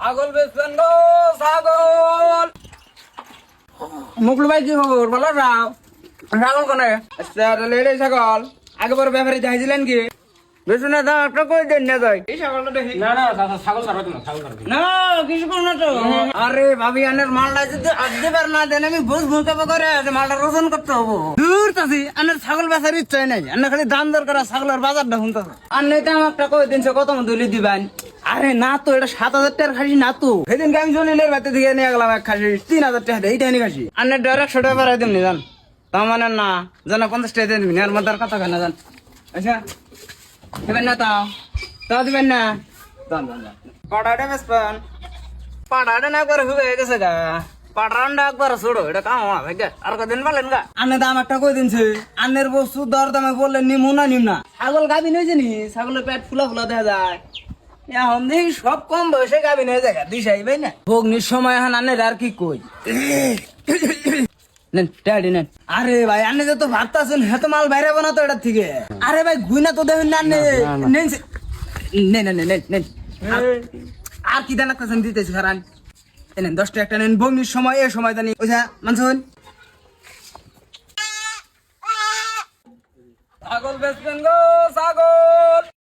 ছাগল বেচবেন গো ছাগল। মুকুল ভাই কি খবর বলো রাও ছাগল কোনে? আচ্ছা লেলে ছাগল আগে বড় ব্যাপারে যাইছিলেন কি? বেশি না দাম একটা কই দেন না যাই এই ছাগলটা দেখি। না না ছাগল ছাড়বে না ছাগল ছাড়বে না কিছু করো না তো। আরে ভাবি আনের মালটা যদি আজকে বার না দেন আমি বুঝ ভুলকাবো করে মালটা রোজন করতে হবো। দূর তাছি আনের ছাগল বেচার ইচ্ছাই নাই। আন্না খালি দাম দর করা ছাগলের বাজারটা শুনতে আন্নে দাম একটা কই দিনছে কত মধ্যে দিবেন? আরে না তো এটা 7,000 টাকার খাসি না তো। সেদিনকে আমি জলিলের বাড়িতে থেকে নিয়ে গেলাম এক খাসি 3,000 টাকা দিয়ে এইটা নি খাসি। আন্নের ডাইরেক্ট 100 টাকা বাড়াই দিমনি জান। তার মানে না জানা 50 টাকা দিয়ে দিবি আর মধ্যে কথা কেন জান? আচ্ছা দিবেন না তাও দিবেন না। পাড়াটা বেসপান পাড়াটা না একবার হয়ে গেছে গা। পাড়াটা একবার ছোড়ো এটা কাম ভাই আর কদিন পালেন গা। আনে দাম একটা কই দিনছে আনের বস্তু দর দামে বললেন নিমু না নিম না। ছাগল গাবিন হয়েছে নি ছাগলের পেট ফুলা ফুলা দেখা যায়। এখন দেখি সব কম বয়সে গাবিন হয়ে যায় দিশাই ভাই না ভোগনির সময় এখন আনের আর কি কই। নেন ড্যাডি নেন। আরে ভাই আনে যত ভাত আছেন হেত মাল বাইরে না তো এটার থেকে। আরে ভাই গুইনা তো দেবেন না আনে নেন নেন নেন নেন নেন আর কি দানা কাছেন দিতেছি খারান নেন 10 টাকা একটা নেন বগনির সময় এই সময় জানি ওইটা মানছেন। ছাগল বেচবেন গো ছাগল।